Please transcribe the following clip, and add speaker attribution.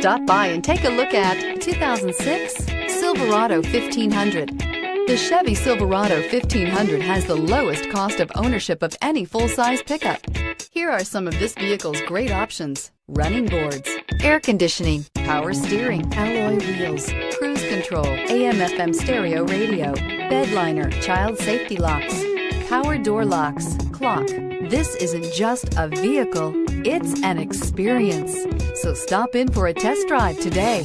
Speaker 1: Stop by and take a look at 2006 Silverado 1500. The Chevy Silverado 1500 has the lowest cost of ownership of any full-size pickup. Here are some of this vehicle's great options: running boards, air conditioning, power steering, alloy wheels, cruise control, AM/FM stereo radio, bed liner, child safety locks, power door locks, clock. This isn't just a vehicle, it's an experience. So stop in for a test drive today.